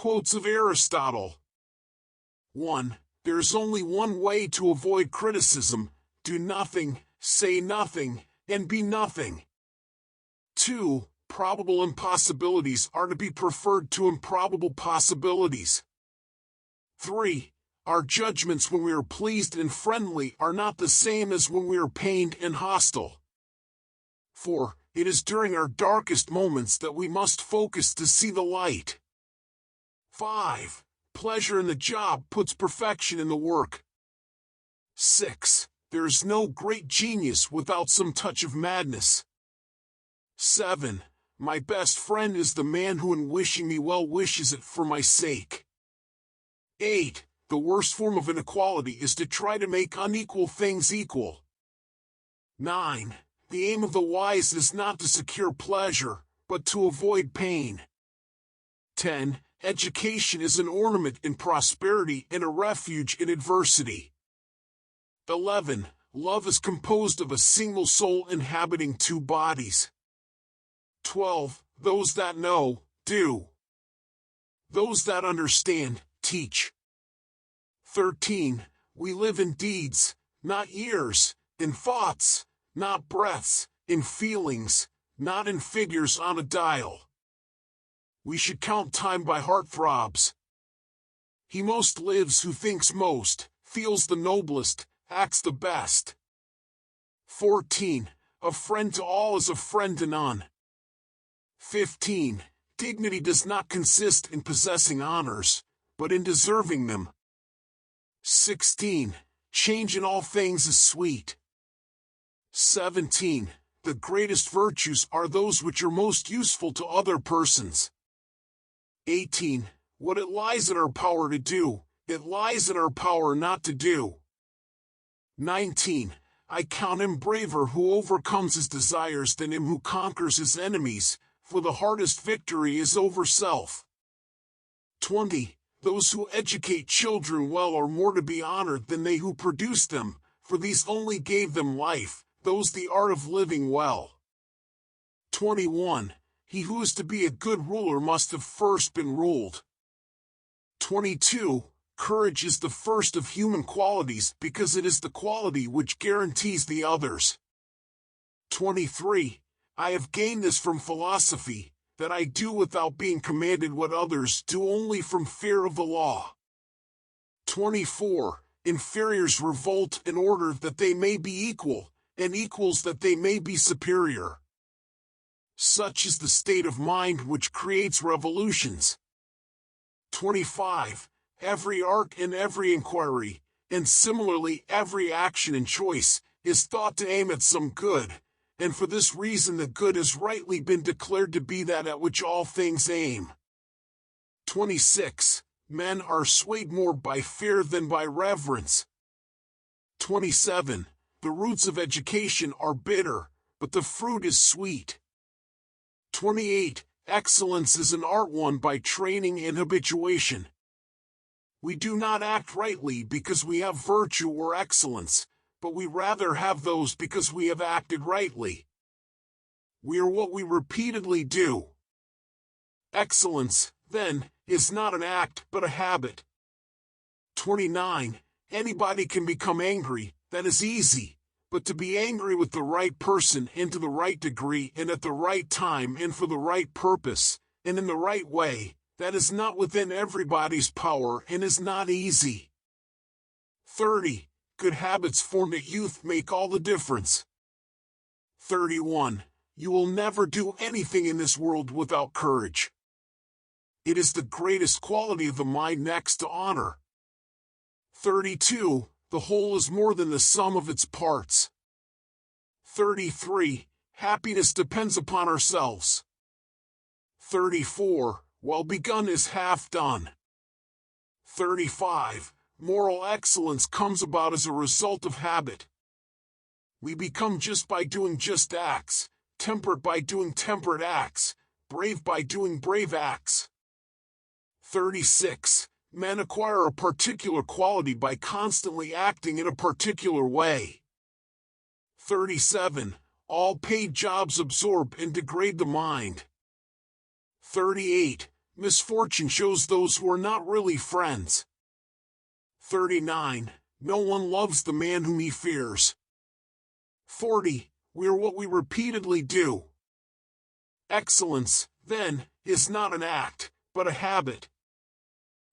Quotes of Aristotle. 1. There's only one way to avoid criticism: do nothing, say nothing, and be nothing. 2. Probable impossibilities are to be preferred to improbable possibilities. 3. Our judgments when we are pleased and friendly are not the same as when we are pained and hostile. 4. It is during our darkest moments that we must focus to see the light. 5. Pleasure in the job puts perfection in the work. 6. There is no great genius without some touch of madness. 7. My best friend is the man who in wishing me well wishes it for my sake. 8. The worst form of inequality is to try to make unequal things equal. 9. The aim of the wise is not to secure pleasure, but to avoid pain. 10. Education is an ornament in prosperity and a refuge in adversity. 11. Love is composed of a single soul inhabiting two bodies. 12. Those that know, do. Those that understand, teach. 13. We live in deeds, not years, in thoughts, not breaths, in feelings, not in figures on a dial. We should count time by heartthrobs. He most lives who thinks most, feels the noblest, acts the best. 14. A friend to all is a friend to none. 15. Dignity does not consist in possessing honors, but in deserving them. 16. Change in all things is sweet. 17. The greatest virtues are those which are most useful to other persons. 18. What it lies in our power to do, it lies in our power not to do. 19. I count him braver who overcomes his desires than him who conquers his enemies, for the hardest victory is over self. 20. Those who educate children well are more to be honored than they who produce them, for these only gave them life, those the art of living well. 21. He who is to be a good ruler must have first been ruled. 22. Courage is the first of human qualities because it is the quality which guarantees the others. 23. I have gained this from philosophy, that I do without being commanded what others do only from fear of the law. 24. Inferiors revolt in order that they may be equal, and equals that they may be superior. Such is the state of mind which creates revolutions. 25. Every art and every inquiry, and similarly every action and choice, is thought to aim at some good, and for this reason the good has rightly been declared to be that at which all things aim. 26. Men are swayed more by fear than by reverence. 27. The roots of education are bitter, but the fruit is sweet. 28. Excellence is an art won by training and habituation. We do not act rightly because we have virtue or excellence, but we rather have those because we have acted rightly. We are what we repeatedly do. Excellence, then, is not an act but a habit. 29. Anybody can become angry, that is easy, but to be angry with the right person and to the right degree and at the right time and for the right purpose, and in the right way, that is not within everybody's power and is not easy. 30. Good habits formed at youth make all the difference. 31. You will never do anything in this world without courage. It is the greatest quality of the mind next to honor. 32. The whole is more than the sum of its parts. 33. Happiness depends upon ourselves. 34. Well begun is half done. 35. Moral excellence comes about as a result of habit. We become just by doing just acts, temperate by doing temperate acts, brave by doing brave acts. 36. Men acquire a particular quality by constantly acting in a particular way. 37. All paid jobs absorb and degrade the mind. 38. Misfortune shows those who are not really friends. 39. No one loves the man whom he fears. 40. We are what we repeatedly do. Excellence, then, is not an act, but a habit.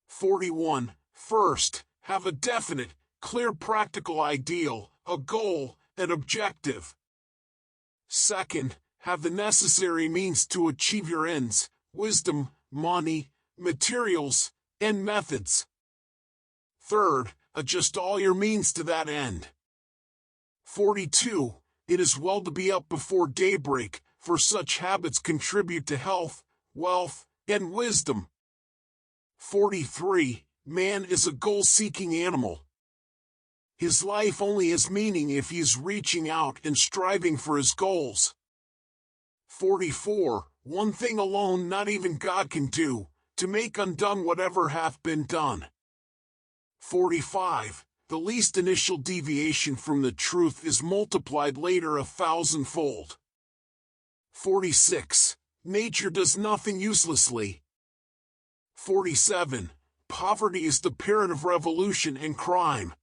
41. First, have a definite, clear practical ideal, a goal, an objective. Second, have the necessary means to achieve your ends, wisdom, money, materials, and methods. Third, adjust all your means to that end. 42. It is well to be up before daybreak, for such habits contribute to health, wealth, and wisdom. 43. Man is a goal-seeking animal. His life only has meaning if he is reaching out and striving for his goals. 44. One thing alone not even God can do, to make undone whatever hath been done. 45. The least initial deviation from the truth is multiplied later 1,000-fold. 46. Nature does nothing uselessly. 47. Poverty is the parent of revolution and crime.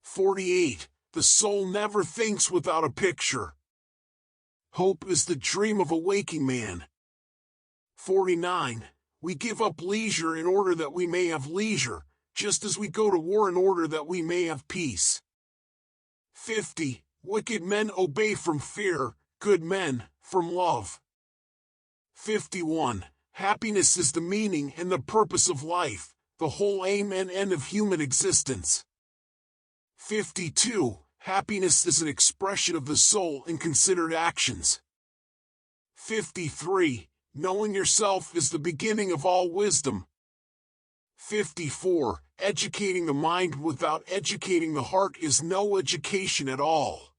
48. The soul never thinks without a picture. Hope is the dream of a waking man. 49. We give up leisure in order that we may have leisure, just as we go to war in order that we may have peace. 50. Wicked men obey from fear, good men from love. 51. Happiness is the meaning and the purpose of life, the whole aim and end of human existence. 52. Happiness is an expression of the soul in considered actions. 53. Knowing yourself is the beginning of all wisdom. 54. Educating the mind without educating the heart is no education at all.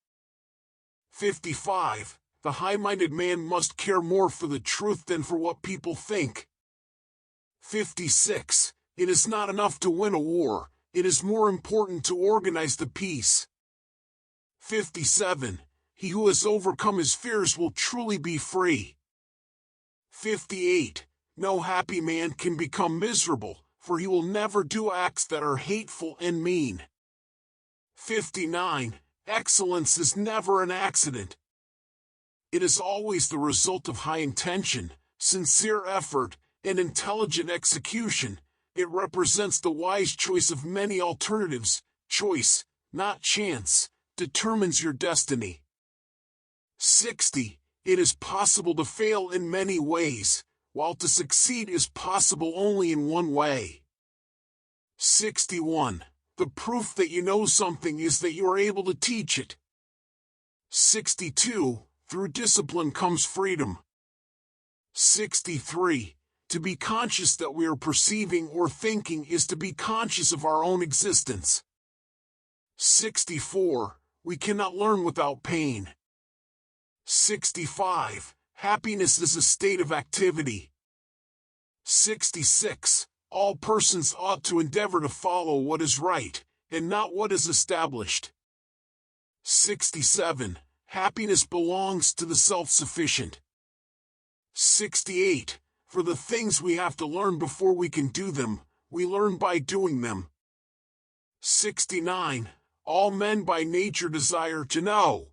55. The high-minded man must care more for the truth than for what people think. 56. It is not enough to win a war, it is more important to organize the peace. 57. He who has overcome his fears will truly be free. 58. No happy man can become miserable, for he will never do acts that are hateful and mean. 59. Excellence is never an accident. It is always the result of high intention, sincere effort, and intelligent execution. It represents the wise choice of many alternatives. Choice, not chance, determines your destiny. 60. It is possible to fail in many ways, while to succeed is possible only in one way. 61. The proof that you know something is that you are able to teach it. 62. Through discipline comes freedom. 63. To be conscious that we are perceiving or thinking is to be conscious of our own existence. 64. We cannot learn without pain. 65. Happiness is a state of activity. 66. All persons ought to endeavor to follow what is right, and not what is established. 67. Happiness belongs to the self-sufficient. 68. For the things we have to learn before we can do them, we learn by doing them. 69. All men by nature desire to know.